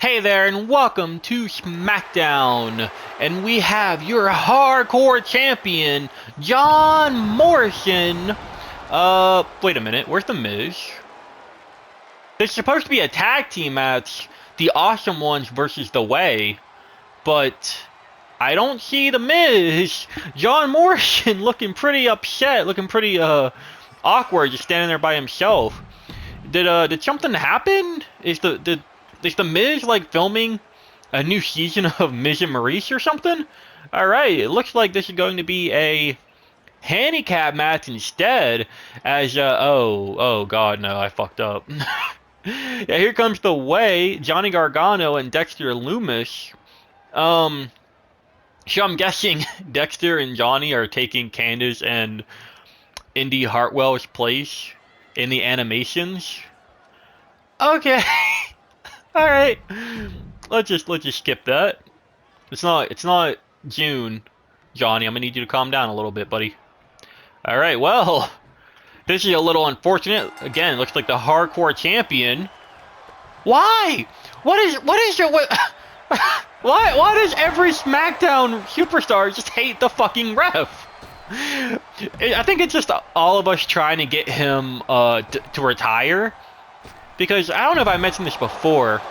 Hey there, and welcome to Smackdown, and we have your hardcore champion, John Morrison. Wait a minute, where's the Miz? There's supposed to be a tag team match, the Awesome Ones versus the Way, but I don't see the Miz. John Morrison looking pretty upset, looking pretty awkward, just standing there by himself. Did something happen? Is the Miz like filming a new season of Miz and Maurice or something? Alright, it looks like this is going to be a handicap match instead, as oh god, no, I fucked up. Yeah, here comes the Way, Johnny Gargano and Dexter Lumis. So I'm guessing Dexter and Johnny are taking Candace and Indy Hartwell's place in the animations. Okay. All right. Let's just skip that. It's not June, Johnny. I'm gonna need you to calm down a little bit, buddy. All right. Well, this is a little unfortunate. Again, it looks like the hardcore champion. Why? What is your what? Why does every SmackDown superstar just hate the fucking ref? I think it's just all of us trying to get him to retire. Because I don't know if I mentioned this before.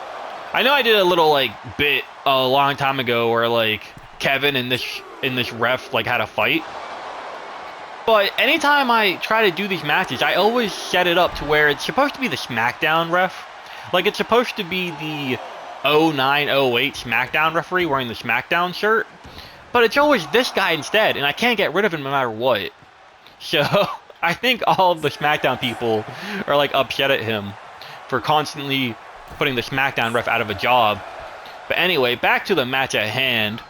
I know I did a little like bit a long time ago where like Kevin and this ref like had a fight. But anytime I try to do these matches, I always set it up to where it's supposed to be the SmackDown ref. Like it's supposed to be the 0908 SmackDown referee wearing the SmackDown shirt. But it's always this guy instead, and I can't get rid of him no matter what. So I think all of the SmackDown people are like upset at him for constantly putting the SmackDown ref out of a job. But anyway, back to the match at hand.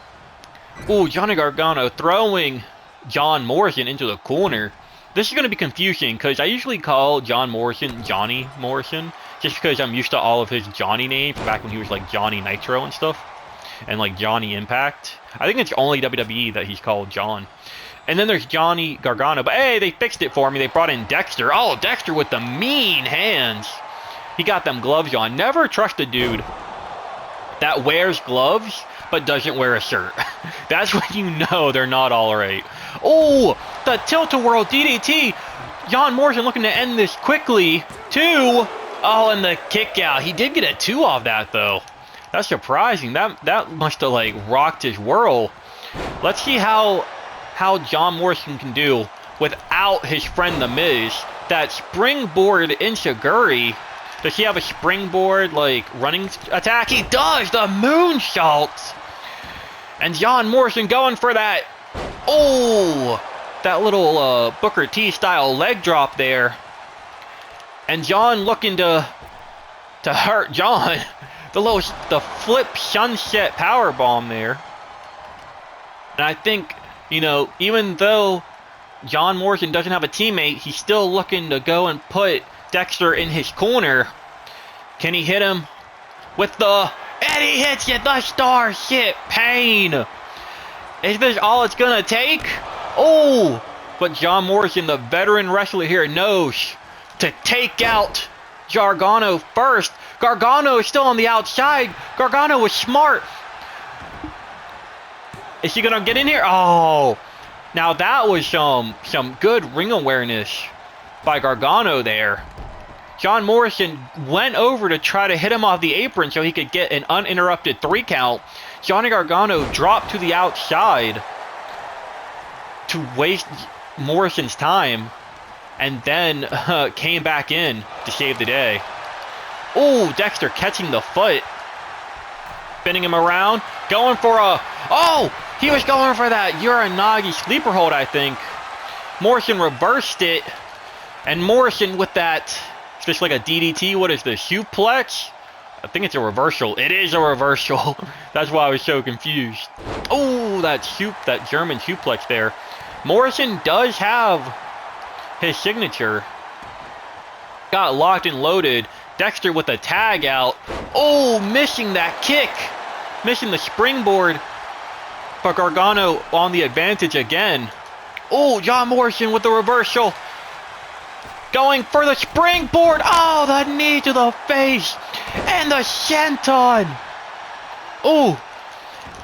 Ooh, Johnny Gargano throwing John Morrison into the corner. This is going to be confusing because I usually call John Morrison Johnny Morrison just because I'm used to all of his Johnny names back when he was like Johnny Nitro and stuff. And like Johnny Impact. I think it's only WWE that he's called John. And then there's Johnny Gargano. But hey, they fixed it for me. They brought in Dexter. Oh, Dexter with the mean hands. He got them gloves on. Never trust a dude that wears gloves but doesn't wear a shirt. That's when you know they're not all right. Oh, the tilt-a-whirl DDT. John Morrison looking to end this quickly. 2. Oh, and the kick out. He did get a 2 off that, though. That's surprising. That must have, like, rocked his world. Let's see how John Morrison can do without his friend The Miz. That springboard Inshiguri. Does he have a springboard, like, running attack? He does! The moonsault! And John Morrison going for that. Oh! That little Booker T style leg drop there. And John looking to hurt John. The flip sunset powerbomb there. And I think, you know, even though John Morrison doesn't have a teammate, he's still looking to go and put Dexter in his corner. Can he hit him with the... And he hits it, the Starship Pain. Is this all it's gonna take? Oh! But John Morrison, the veteran wrestler here, knows to take out Gargano first. Gargano is still on the outside. Gargano was smart. Is he gonna get in here? Oh! Now that was some good ring awareness by Gargano there. John Morrison went over to try to hit him off the apron so he could get an uninterrupted 3 count. Johnny Gargano dropped to the outside to waste Morrison's time and then came back in to save the day. Oh, Dexter catching the foot. Spinning him around. Going for a... Oh! He was going for that Uranagi sleeper hold, I think. Morrison reversed it. And Morrison with that... It's just like a DDT. What is this? Suplex? I think it's a reversal. It is a reversal. That's why I was so confused. Oh, that German suplex there. Morrison does have his signature. Got locked and loaded. Dexter with a tag out. Oh, missing that kick. Missing the springboard. But Gargano on the advantage again. Oh, John Morrison with the reversal. Going for the springboard. Oh, the knee to the face. And the senton. Oh,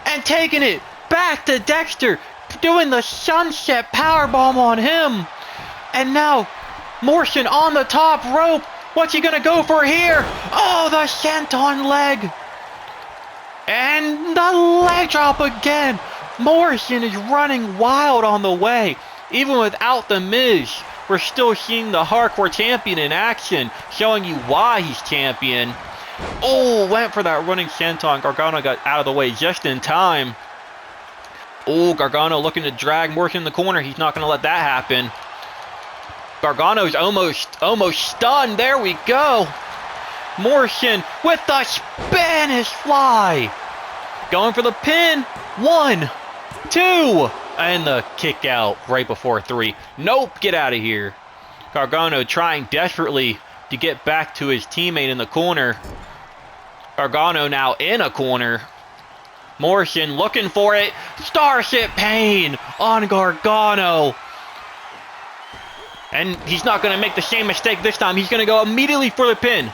and taking it back to Dexter, doing the sunset powerbomb on him. And now Morrison on the top rope. What's he gonna go for here? Oh, the senton leg. And the leg drop again. Morrison is running wild on the way. Even without the Miz, we're still seeing the Hardcore Champion in action, showing you why he's champion. Oh, went for that running senton. Gargano got out of the way just in time. Oh, Gargano looking to drag Morrison in the corner. He's not going to let that happen. Gargano's almost stunned. There we go. Morrison with the Spanish fly. Going for the pin. 1, 2. And the kick out right before 3. Nope, get out of here. Gargano trying desperately to get back to his teammate in the corner. Gargano now in a corner. Morrison looking for it. Starship Pain on Gargano. And he's not going to make the same mistake this time. He's going to go immediately for the pin.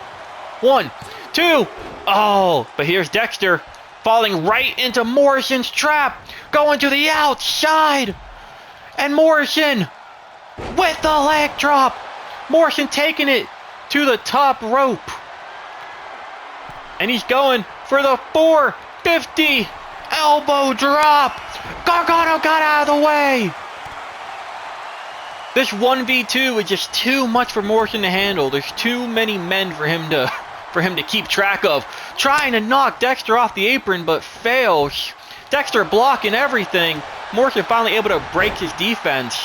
1, 2. Oh, but here's Dexter falling right into Morrison's trap. Going to the outside. And Morrison with the leg drop. Morrison taking it to the top rope. And he's going for the 450 elbow drop. Gargano got out of the way. This 1v2 is just too much for Morrison to handle. There's too many men for him to keep track of. Trying to knock Dexter off the apron, but fails. Dexter blocking everything. Morrison finally able to break his defense.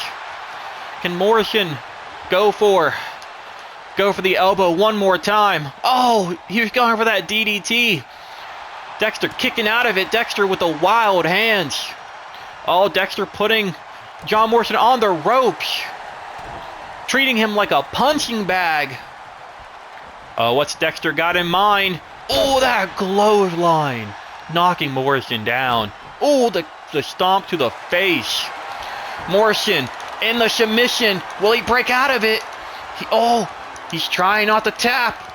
Can Morrison go for the elbow one more time? Oh, he was going for that DDT. Dexter kicking out of it. Dexter with the wild hands. Oh, Dexter putting John Morrison on the ropes. Treating him like a punching bag. What's Dexter got in mind? Oh, that clothesline. Knocking Morrison down. Oh, the stomp to the face. Morrison in the submission. Will he break out of it? He's trying not to tap.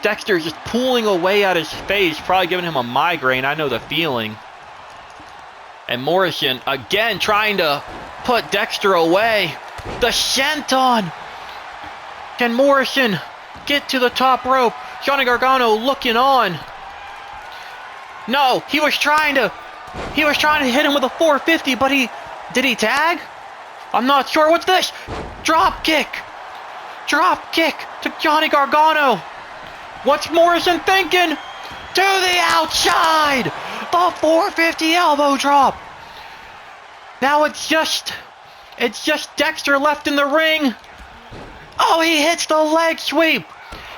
Dexter's just pulling away at his face, probably giving him a migraine. I know the feeling. And Morrison again trying to put Dexter away. The senton. Can Morrison get to the top rope? Johnny Gargano looking on. No, he was trying to hit him with a 450, but did he tag? I'm not sure. What's this? Drop kick. Drop kick to Johnny Gargano. What's Morrison thinking? To the outside. The 450 elbow drop. Now it's just Dexter left in the ring. Oh, he hits the leg sweep.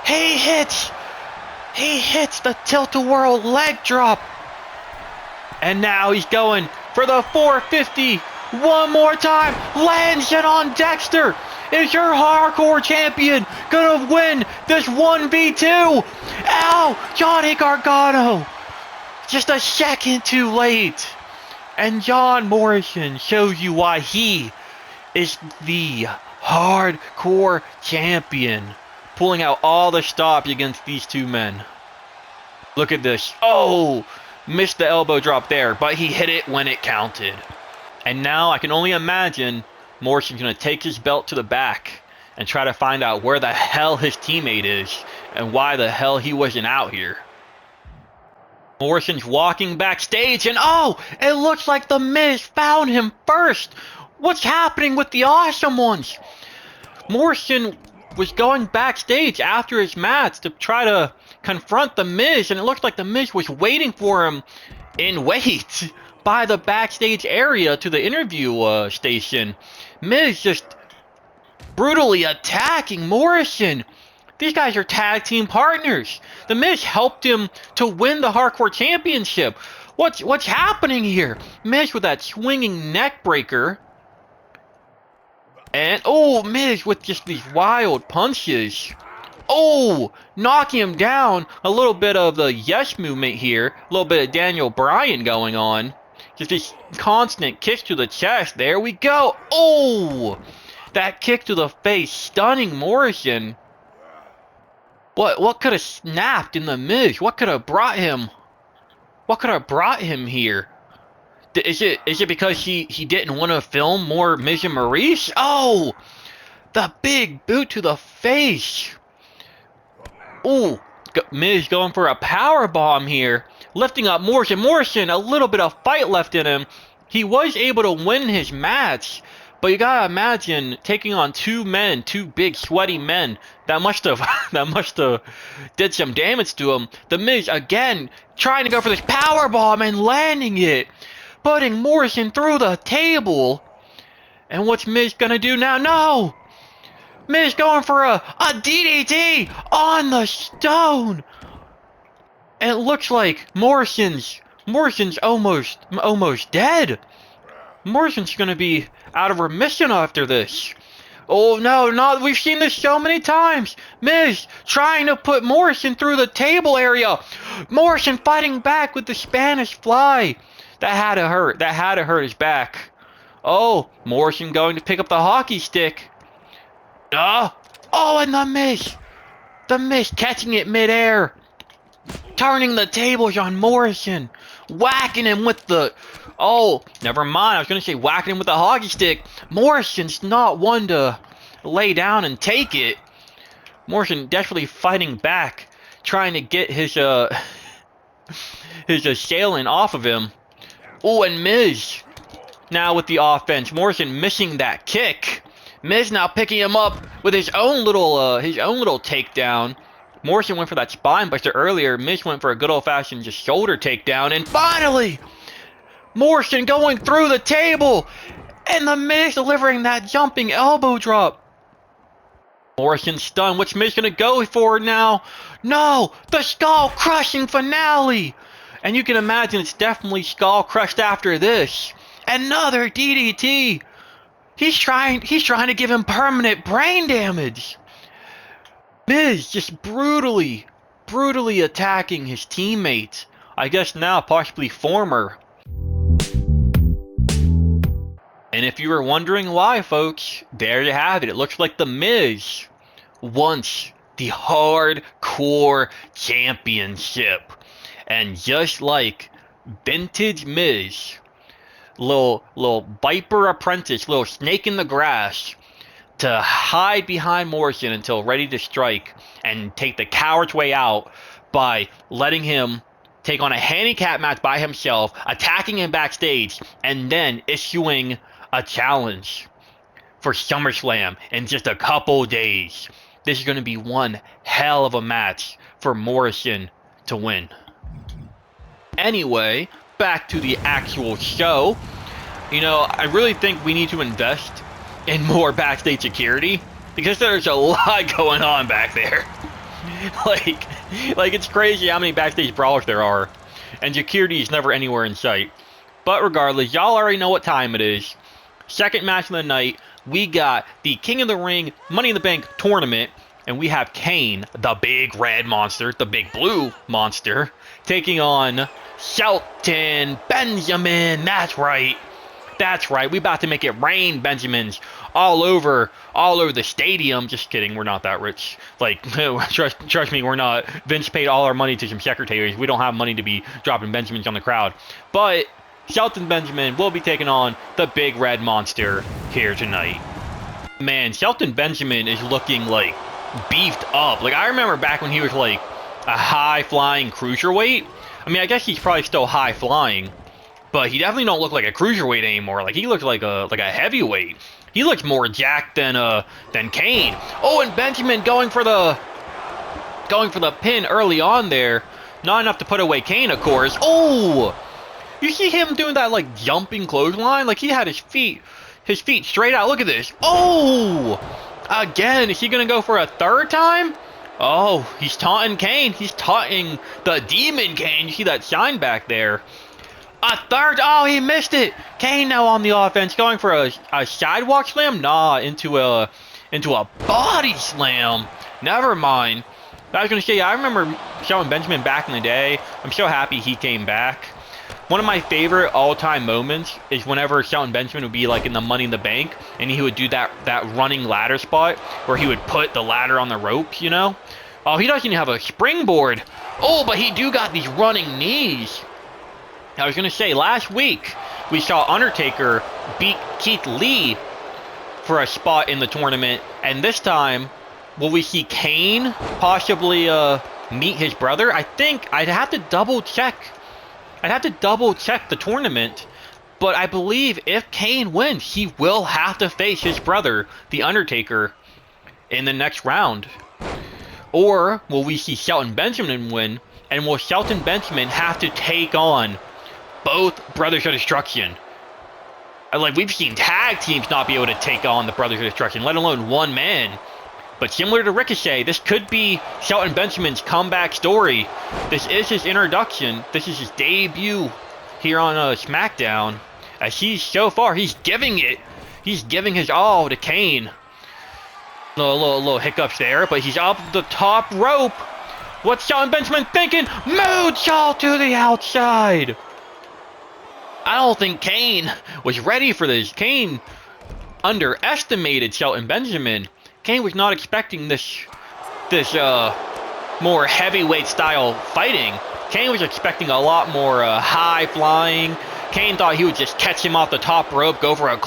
He hits the tilt-a-whirl leg drop. And now he's going for the 450 one more time. Lands it on Dexter. Is your hardcore champion gonna win this 1v2? Ow! Johnny Gargano. Just a second too late. And John Morrison shows you why he is the hardcore champion. Pulling out all the stops against these two men. Look at this. Oh! Missed the elbow drop there, but he hit it when it counted. And now I can only imagine Morrison's going to take his belt to the back and try to find out where the hell his teammate is and why the hell he wasn't out here. Morrison's walking backstage and oh, it looks like the Miz found him first. What's happening with the Awesome Ones? Morrison was going backstage after his match to try to confront the Miz, and it looked like the Miz was waiting for him in wait by the backstage area to the interview station. Miz just brutally attacking Morrison. These guys are tag team partners. The Miz helped him to win the Hardcore Championship. What's happening here? Miz with that swinging neck breaker. And, oh, Miz with just these wild punches. Oh, knocking him down. A little bit of the yes movement here. A little bit of Daniel Bryan going on. Just these constant kicks to the chest. There we go. Oh, that kick to the face. Stunning Morrison. What could have snapped in the Miz? What could have brought him What could have brought him here? Is it because he didn't want to film more Miz and Maurice? Oh, the big boot to the face. Ooh, Miz going for a power bomb here, lifting up Morrison. Morrison, a little bit of fight left in him. He was able to win his match, but you gotta imagine taking on two big sweaty men. That must have did some damage to him. The Miz again trying to go for this power bomb and landing it, putting Morrison through the table. And what's Miz gonna do now? No! Miz going for a DDT on the stone. And it looks like Morrison's almost dead. Morrison's gonna be out of remission after this. Oh no, we've seen this so many times. Miz trying to put Morrison through the table area. Morrison fighting back with the Spanish fly. That had to hurt his back. Oh, Morrison going to pick up the hockey stick. Oh, and the Miz catching it midair, turning the tables on Morrison, whacking him with the, oh, never mind, I was going to say whacking him with the hockey stick. Morrison's not one to lay down and take it. Morrison desperately fighting back, trying to get his assailant off of him. Oh, and Miz now with the offense. Morrison missing that kick. Miz now picking him up with his own little takedown. Morrison went for that spine buster earlier. Miz went for a good old-fashioned just shoulder takedown. And finally, Morrison going through the table. And the Miz delivering that jumping elbow drop. Morrison stunned. What's Miz going to go for now? No! The skull-crushing finale! And you can imagine it's definitely skull-crushed after this. Another DDT! He's trying to give him permanent brain damage. Miz just brutally attacking his teammate. I guess now possibly former. And if you were wondering why, folks, there you have it. It looks like the Miz wants the Hardcore Championship. And just like vintage Miz, little Viper apprentice, little snake in the grass, to hide behind Morrison until ready to strike and take the coward's way out by letting him take on a handicap match by himself, attacking him backstage, and then issuing a challenge for SummerSlam in just a couple days. This is going to be one hell of a match for Morrison to win. Anyway, back to the actual show. You know, I really think we need to invest in more backstage security because there's a lot going on back there. like it's crazy how many backstage brawlers there are, and security is never anywhere in sight. But regardless, y'all already know what time it is. Second match of the night, we got the King of the Ring Money in the Bank tournament, and we have Kane, the big red monster, the big blue monster, taking on Shelton Benjamin. That's right. We about to make it rain Benjamins all over the stadium. Just kidding. We're not that rich. Like, trust me, we're not. Vince paid all our money to some secretaries. We don't have money to be dropping Benjamins on the crowd. But Shelton Benjamin will be taking on the big red monster here tonight. Man, Shelton Benjamin is looking like beefed up. Like, I remember back when he was like a high-flying cruiserweight. I mean, I guess he's probably still high-flying, but he definitely don't look like a cruiserweight anymore. Like, he looks like a heavyweight. He looks more jacked than Kane. Oh, and Benjamin going for the pin early on there. Not enough to put away Kane, of course. Oh, you see him doing that like jumping clothesline? Like, he had his feet straight out. Look at this. Oh, again, is he gonna go for a third time? Oh, he's taunting Kane. He's taunting the Demon Kane. You see that shine back there. A third. Oh, he missed it. Kane now on the offense, going for a sidewalk slam. Nah, into a body slam. Never mind. I was gonna say, I remember Shelton Benjamin back in the day. I'm so happy he came back. One of my favorite all-time moments is whenever Shelton Benjamin would be like in the Money in the Bank, and he would do that running ladder spot where he would put the ladder on the ropes, you know? Oh, he doesn't even have a springboard. Oh, but he do got these running knees. I was going to say, last week, we saw Undertaker beat Keith Lee for a spot in the tournament, and this time, will we see Kane possibly meet his brother? I think I'd have to double check. I'd have to double check the tournament, but I believe if Kane wins, he will have to face his brother, The Undertaker, in the next round. Or will we see Shelton Benjamin win, and will Shelton Benjamin have to take on both Brothers of Destruction? Like, we've seen tag teams not be able to take on the Brothers of Destruction, let alone one man. But similar to Ricochet, this could be Shelton Benjamin's comeback story. This is his introduction. This is his debut here on SmackDown. As so far, he's giving it. He's giving his all to Kane. Little hiccups there, but he's up the top rope. What's Shelton Benjamin thinking? Moonsault to the outside. I don't think Kane was ready for this. Kane underestimated Shelton Benjamin. Kane was not expecting this more heavyweight style fighting. Kane was expecting a lot more high flying. Kane thought he would just catch him off the top rope, go for a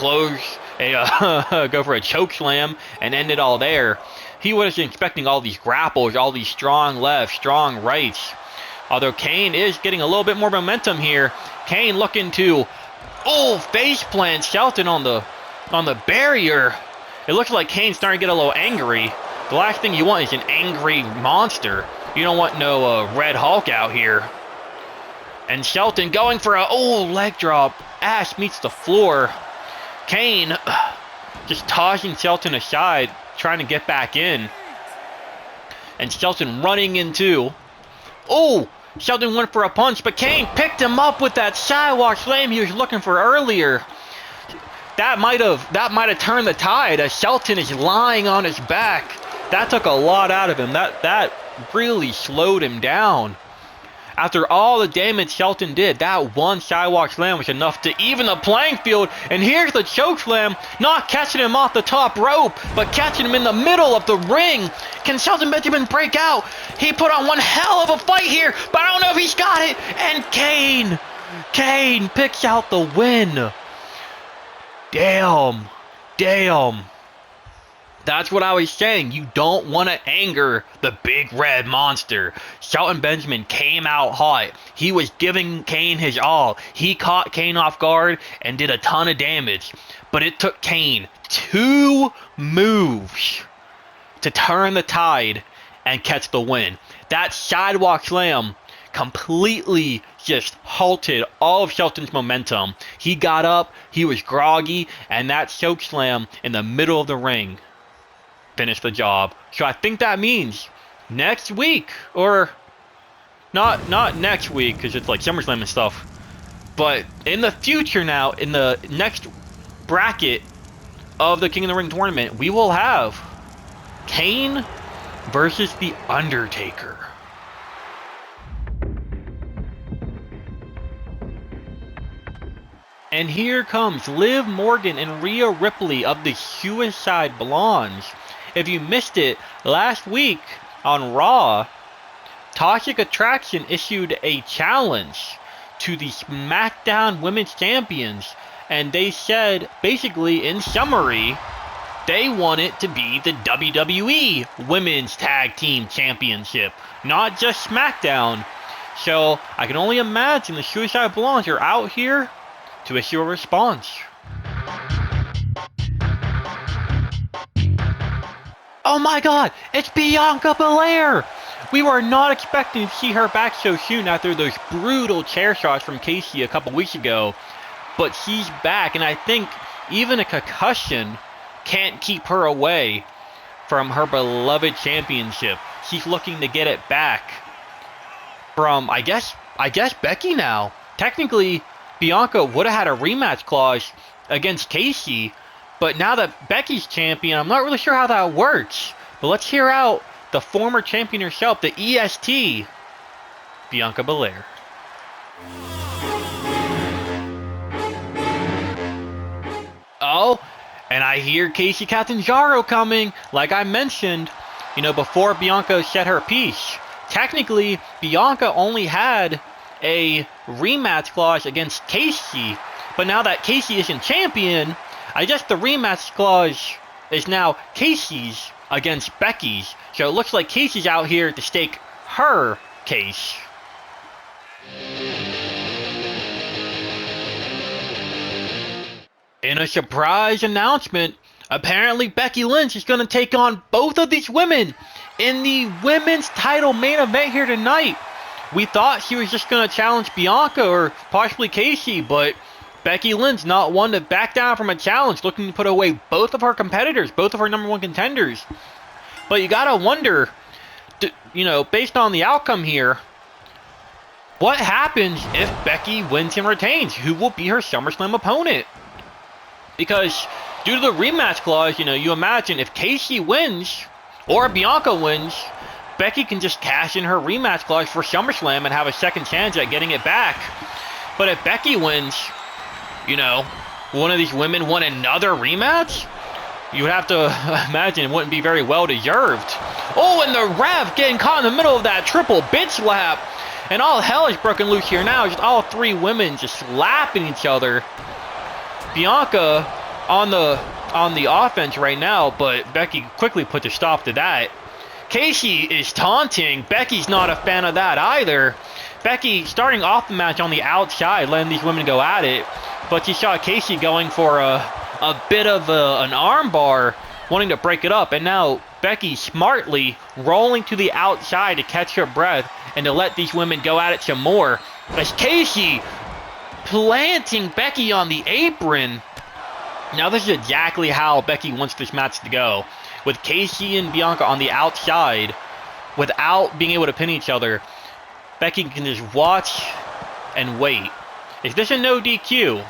go for a choke slam, and end it all there. He was expecting all these grapples, all these strong lefts, strong rights. Although Kane is getting a little bit more momentum here. Kane looking to, face plant Shelton on the barrier. It looks like Kane's starting to get a little angry. The last thing you want is an angry monster. You don't want no Red Hulk out here. And Shelton going for a leg drop. Ass meets the floor. Kane just tossing Shelton aside, trying to get back in. And Shelton running into. Shelton went for a punch, but Kane picked him up with that sidewalk slam he was looking for earlier. That might have turned the tide as Shelton is lying on his back. That took a lot out of him. That really slowed him down. After all the damage Shelton did, that one sidewalk slam was enough to even the playing field. And here's the choke slam, not catching him off the top rope, but catching him in the middle of the ring. Can Shelton Benjamin break out? He put on one hell of a fight here, but I don't know if he's got it. And Kane picks out the win. Damn. That's what I was saying. You don't want to anger the big red monster. Shelton Benjamin came out hot. He was giving Kane his all. He caught Kane off guard and did a ton of damage. But it took Kane 2 moves to turn the tide and catch the win. That sidewalk slam completely just halted all of Shelton's momentum. He got up, he was groggy, and that choke slam in the middle of the ring finished the job. So I think that means next week, or not next week because it's like Summerslam and stuff, but in the future now, in the next bracket of the King of the Ring tournament, we will have Kane versus The Undertaker. And here comes Liv Morgan and Rhea Ripley of the Suicide Blondes. If you missed it, last week on Raw, Toxic Attraction issued a challenge to the SmackDown Women's Champions. And they said, basically, in summary, they want it to be the WWE Women's Tag Team Championship, not just SmackDown. So I can only imagine the Suicide Blondes are out here to issue a response. Oh my god, it's Bianca Belair! We were not expecting to see her back so soon after those brutal chair shots from Casey a couple weeks ago. But she's back, and I think even a concussion can't keep her away from her beloved championship. She's looking to get it back from, I guess Becky now. Technically, Bianca would have had a rematch clause against Casey, but now that Becky's champion, I'm not really sure how that works. But let's hear out the former champion herself, the EST, Bianca Belair. Oh, and I hear Casey Catanzaro coming. Like I mentioned, before Bianca said her piece. Technically, Bianca only had a rematch clause against Casey. But now that Casey isn't champion, I guess the rematch clause is now Casey's against Becky's. So it looks like Casey's out here to stake her case. In a surprise announcement, apparently Becky Lynch is going to take on both of these women in the women's title main event here tonight. We thought she was just going to challenge Booyaka or possibly Casey, but Becky Lynch not one to back down from a challenge, looking to put away both of her competitors, both of her #1 contenders. But you gotta wonder, you know, based on the outcome here, what happens if Becky wins and retains? Who will be her SummerSlam opponent? Because due to the rematch clause, you know, you imagine if Casey wins or Booyaka wins, Becky can just cash in her rematch clause for SummerSlam and have a second chance at getting it back. But if Becky wins, you know, one of these women won another rematch, you would have to imagine it wouldn't be very well deserved. Oh, and the ref getting caught in the middle of that triple bitch slap. And all hell is broken loose here now. Just all three women just slapping each other. Booyaka on the offense right now, but Becky quickly put a stop to that. Casey is taunting. Becky's not a fan of that either. Becky starting off the match on the outside, letting these women go at it. But you saw Casey going for a bit of an arm bar, wanting to break it up. And now Becky smartly rolling to the outside to catch her breath and to let these women go at it some more. As Casey planting Becky on the apron. Now this is exactly how Becky wants this match to go. With Casey and Booyaka on the outside, without being able to pin each other, Becky can just watch and wait. Is this a no DQ?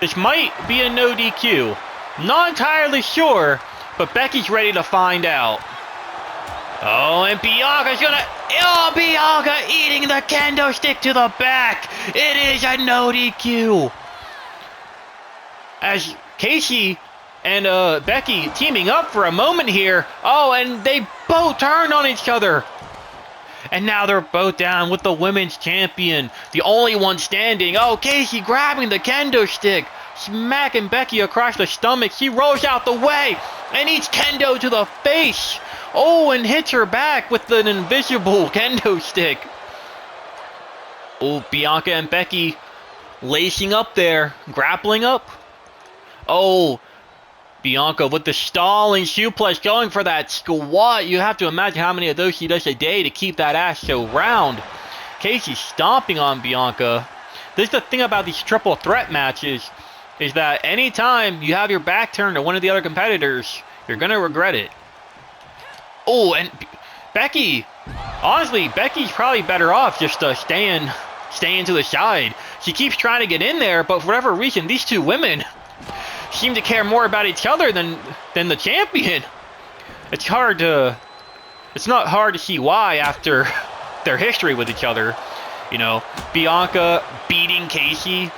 This might be a no DQ. Not entirely sure, but Becky's ready to find out. Oh, and Booyaka's gonna... Oh, Booyaka eating the kendo stick to the back. It is a no DQ. As Casey and Becky teaming up for a moment here. Oh, and they both turned on each other. And now they're both down with the women's champion, the only one standing. Oh, Casey grabbing the kendo stick, smacking Becky across the stomach. She rolls out the way and eats kendo to the face. Oh, and hits her back with an invisible kendo stick. Oh, Booyaka and Becky lacing up there, grappling up. Oh, Booyaka with the stalling suplex, going for that squat. You have to imagine how many of those she does a day to keep that ass so round. Casey stomping on Booyaka. This is the thing about these triple threat matches, is that anytime you have your back turned to one of the other competitors, you're going to regret it. Oh, and Becky, honestly, Becky's probably better off just staying to the side. She keeps trying to get in there, but for whatever reason, these two women seem to care more about each other than the champion. It's not hard to see why after their history with each other. You know, Booyaka beating Casey,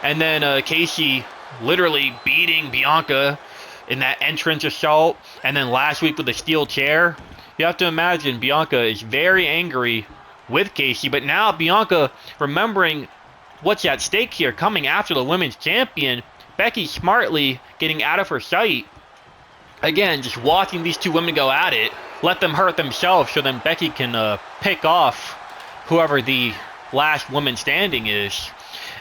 and then Casey literally beating Booyaka in that entrance assault, and then last week with the steel chair. You have to imagine Booyaka is very angry with Casey, but now Booyaka remembering what's at stake here, coming after the women's champion. Becky smartly getting out of her sight. Again, just watching these two women go at it. Let them hurt themselves so then Becky can pick off whoever the last woman standing is.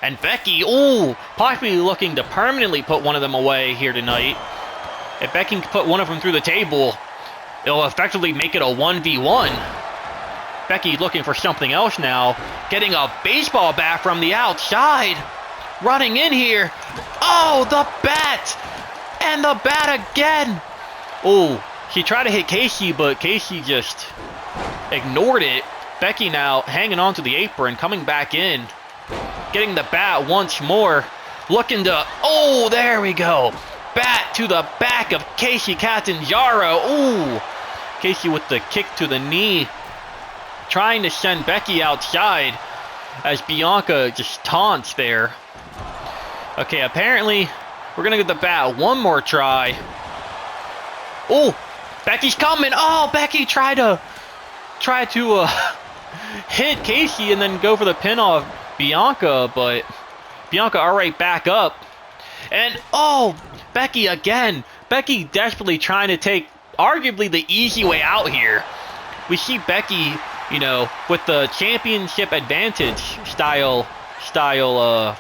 And Becky, ooh, possibly looking to permanently put one of them away here tonight. If Becky can put one of them through the table, it'll effectively make it a 1v1. Becky looking for something else now. Getting a baseball bat from the outside. Running in here. Oh, the bat! And the bat again! Oh, she tried to hit Casey, but Casey just ignored it. Becky now hanging onto the apron, coming back in. Getting the bat once more. Looking to... Oh, there we go. Bat to the back of Casey Catanzaro. Ooh. Casey with the kick to the knee. Trying to send Becky outside as Booyaka just taunts there. Okay, apparently we're going to get the bat one more try. Oh, Becky's coming. Oh, Becky tried to hit Casey and then go for the pin off Bianca, but Bianca alright back up. And oh, Becky again. Becky desperately trying to take arguably the easy way out here. We see Becky, you know, with the championship advantage style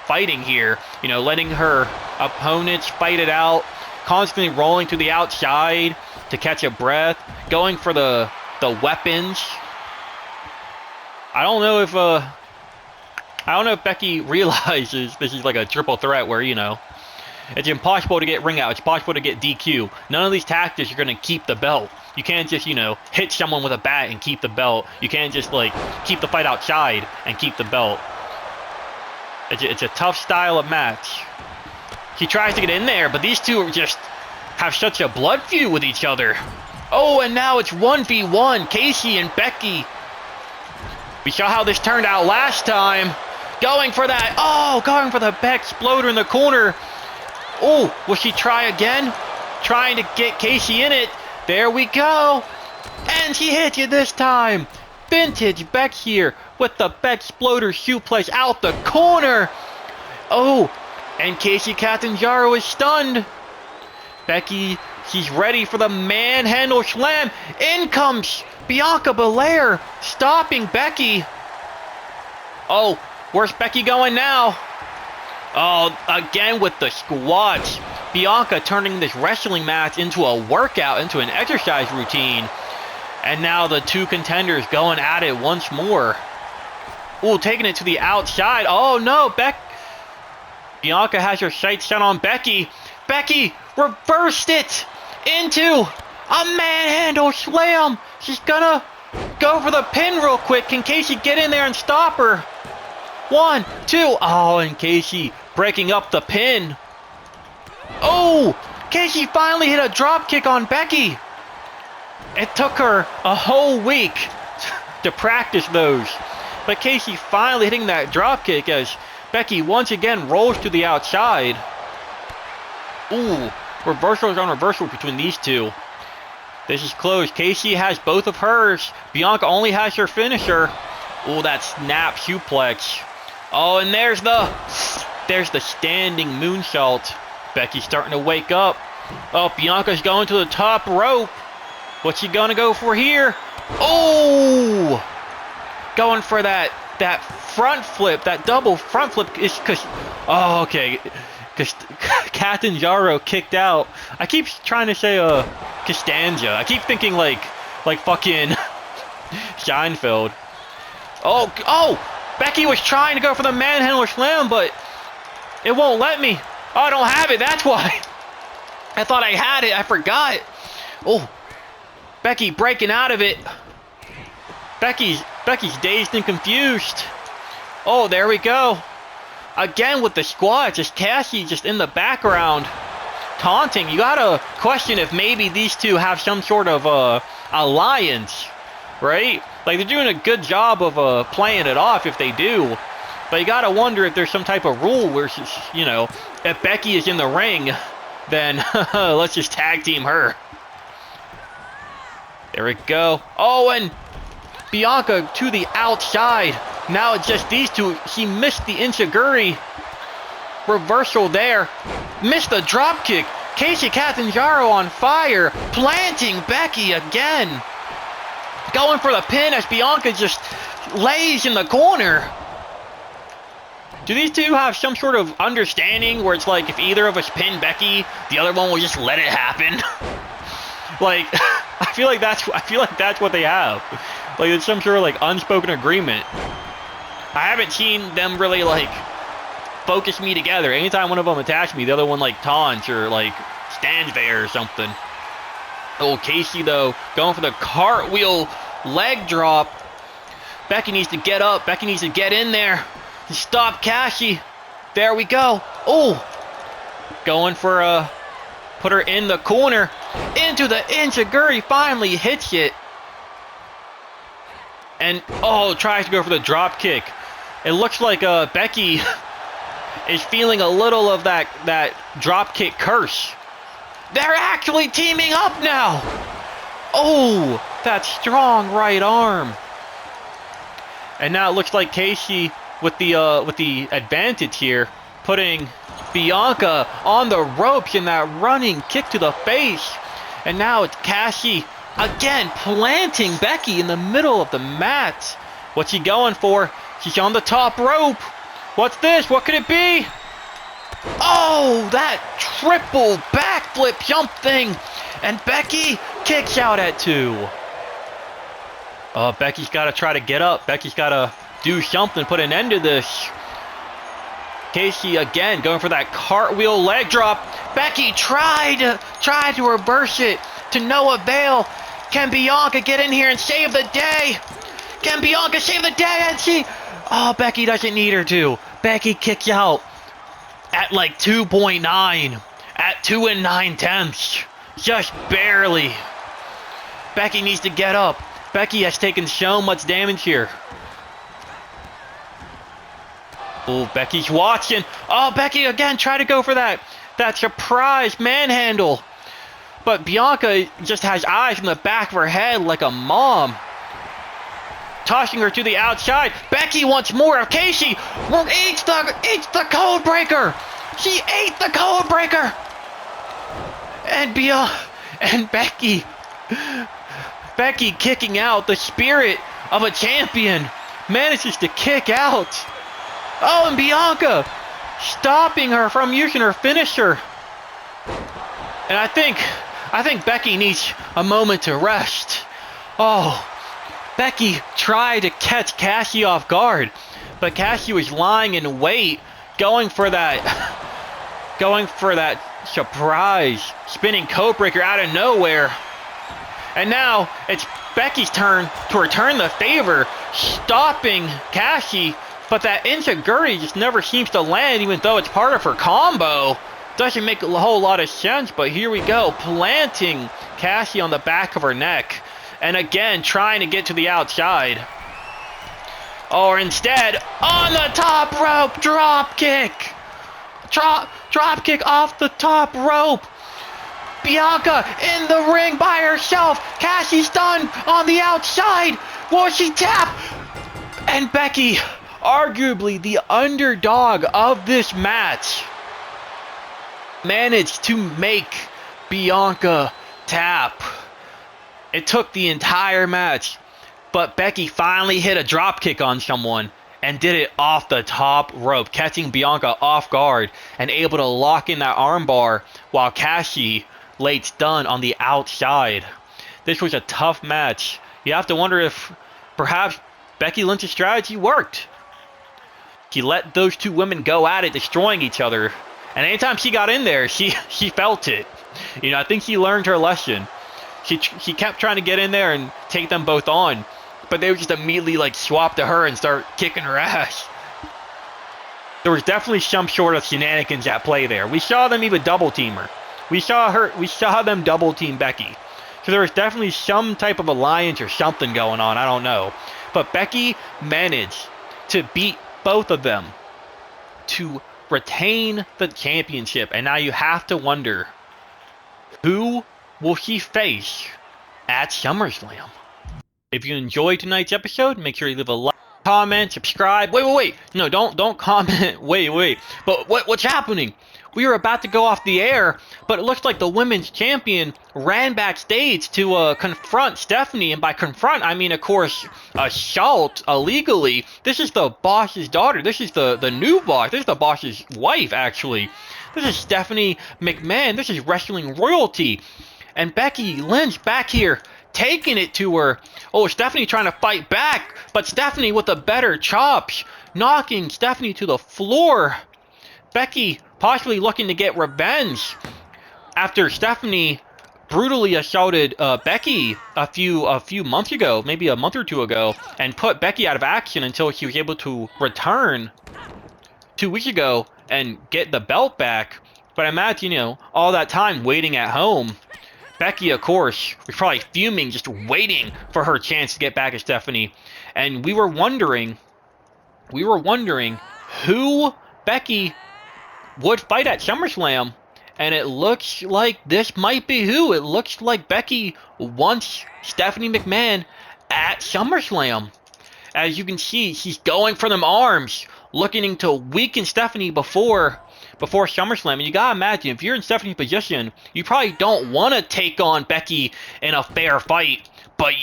fighting here. You know, letting her opponents fight it out, constantly rolling to the outside to catch a breath, going for the weapons. I don't know if Becky realizes this is like a triple threat where, you know, it's impossible to get ring out. It's possible to get DQ. None of these tactics are going to keep the belt. You can't just, you know, hit someone with a bat and keep the belt. You can't just, like, keep the fight outside and keep the belt. It's a tough style of match. He tries to get in there, but these two just have such a blood feud with each other. Oh, and now it's 1v1, Casey and Becky. We saw how this turned out last time. Going for that. Oh, going for the back exploder in the corner. Oh, will she try again? Trying to get Casey in it. There we go. And she hits you this time. Vintage Beck here with the back exploder suplex out the corner. Oh, and Casey Catanzaro is stunned. Becky, she's ready for the manhandle slam. In comes Bianca Belair, stopping Becky. Oh, where's Becky going now? Oh, again with the squats. Bianca turning this wrestling match into a workout, into an exercise routine. And now the two contenders going at it once more. Ooh, taking it to the outside. Oh, no, Bianca has her sights set on Becky. Becky reversed it into a manhandle slam. She's gonna go for the pin real quick. Can Casey get in there and stop her? 1, 2. Oh, and Casey breaking up the pin. Oh, Casey finally hit a drop kick on Becky. It took her a whole week to practice those. But Casey finally hitting that drop kick as Becky once again rolls to the outside. Ooh, reversals on reversal between these two. This is close. Casey has both of hers. Bianca only has her finisher. Ooh, that snap suplex. Oh, and there's the standing moonsault. Becky's starting to wake up. Oh, Bianca's going to the top rope. What's she gonna go for here? Oh! Going for that front flip, that double front flip is because, oh, okay, because Catanzaro kicked out. I keep trying to say Costanza. I keep thinking like fucking Seinfeld. Oh! Becky was trying to go for the manhandle slam, but it won't let me. Oh, I don't have it. That's why. I thought I had it. I forgot. Oh, Becky breaking out of it. Becky's dazed and confused. Oh, there we go. Again with the squad. Just Cassie just in the background taunting. You gotta question if maybe these two have some sort of alliance, right? Like, they're doing a good job of playing it off if they do. But you gotta wonder if there's some type of rule where, you know, if Becky is in the ring, then let's just tag team her. There we go. Oh, and Bianca to the outside. Now it's just these two. She missed the Inchiguri. Reversal there. Missed the drop kick. Casey Catanzaro on fire. Planting Becky again. Going for the pin as Bianca just lays in the corner. Do these two have some sort of understanding where it's like if either of us pin Becky, the other one will just let it happen? Like, I feel like that's what they have. Like, it's some sort of like unspoken agreement. I haven't seen them really like focus me together. Anytime one of them attacks me, the other one like taunts or like stands there or something. Oh, Casey though, going for the cartwheel leg drop. Becky needs to get up. Becky needs to get in there. Stop Cassie. There we go. Oh, going for put her in the corner. Into the Inchiguri, finally hits it. And oh, tries to go for the drop kick. It looks like Becky is feeling a little of that drop kick curse. They're actually teaming up now. Oh, that strong right arm. And now it looks like Casey with the advantage here, putting Booyaka on the ropes in that running kick to the face. And now it's Cassie again planting Becky in the middle of the mat. What's she going for? She's on the top rope. What's this? What could it be? Oh, that triple backflip jump thing. And Becky kicks out at 2. Becky's got to try to get up. Becky's got to do something, put an end to this. Casey again going for that cartwheel leg drop. Becky tried to reverse it to no avail. Can Booyaka get in here and save the day? Can Booyaka save the day? And oh, Becky doesn't need her to. Becky kicks out at like 2.9, at 2 9/10, just barely. Becky needs to get up. Becky has taken so much damage here. Oh, Becky's watching. Oh, Becky again tried to go for that surprise manhandle. But Booyaka just has eyes in the back of her head like a mom. Tossing her to the outside. Becky wants more of Casey. Eats the code breaker. She ate the code breaker. And Becky kicking out, the spirit of a champion, manages to kick out. Oh, and Booyaka stopping her from using her finisher. And I think Becky needs a moment to rest. Oh, Becky tried to catch Cassie off guard, but Cassie was lying in wait, going for that surprise spinning codebreaker out of nowhere. And now it's Becky's turn to return the favor, stopping Cassie, but that enziguri just never seems to land, even though it's part of her combo. Doesn't make a whole lot of sense, but here we go, planting Cassie on the back of her neck. And again, trying to get to the outside. Or instead, on the top rope, drop kick. Drop kick off the top rope. Booyaka in the ring by herself. Cassie's done on the outside. Will she tap? And Becky, arguably the underdog of this match, managed to make Booyaka tap. It took the entire match, but Becky finally hit a drop kick on someone and did it off the top rope, catching Booyaka off guard and able to lock in that armbar while Cassie laid stun on the outside. This was a tough match. You have to wonder if perhaps Becky Lynch's strategy worked. She let those two women go at it, destroying each other. And anytime she got in there, she felt it. You know, I think she learned her lesson. She kept trying to get in there and take them both on, but they would just immediately like swap to her and start kicking her ass. There was definitely some sort of shenanigans at play there. We saw them even double team her. We saw them double team Becky. So there was definitely some type of alliance or something going on. I don't know. But Becky managed to beat both of them to retain the championship. And now you have to wonder, who will she face at SummerSlam? If you enjoyed tonight's episode, make sure you leave a like, comment, subscribe. Wait. No, don't comment. Wait. But what's happening? We were about to go off the air, but it looks like the women's champion ran backstage to confront Stephanie. And by confront, I mean, of course, assault illegally. This is the boss's daughter. This is the new boss. This is the boss's wife, actually. This is Stephanie McMahon. This is wrestling royalty. And Becky Lynch back here taking it to her. Oh, Stephanie trying to fight back, but Stephanie with the better chops, knocking Stephanie to the floor. Becky possibly looking to get revenge after Stephanie brutally assaulted Becky a few months ago, maybe a month or two ago, and put Becky out of action until she was able to return 2 weeks ago and get the belt back. But imagine, you know, all that time waiting at home. Becky, of course, was probably fuming, just waiting for her chance to get back at Stephanie. And we were wondering who Becky would fight at SummerSlam. And it looks like this might be who. It looks like Becky wants Stephanie McMahon at SummerSlam. As you can see, she's going for them arms, looking to weaken Stephanie before SummerSlam. And you gotta imagine, if you're in Stephanie's position, you probably don't want to take on Becky in a fair fight. But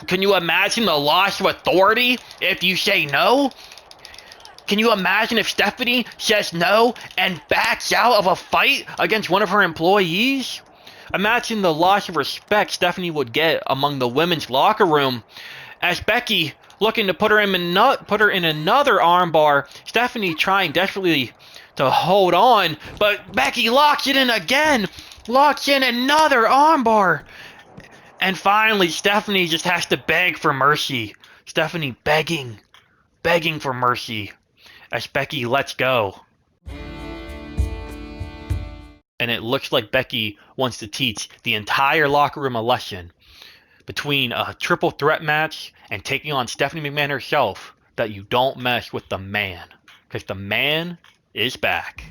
can you imagine the loss of authority if you say no? Can you imagine if Stephanie says no and backs out of a fight against one of her employees? Imagine the loss of respect Stephanie would get among the women's locker room. As Becky looking to put her in another armbar, Stephanie trying desperately to hold on, but Becky locks it in again, locks in another armbar. And finally, Stephanie just has to beg for mercy. Stephanie begging for mercy as Becky lets go. And it looks like Becky wants to teach the entire locker room a lesson between a triple threat match and taking on Stephanie McMahon herself, that you don't mess with the man, because the man is back.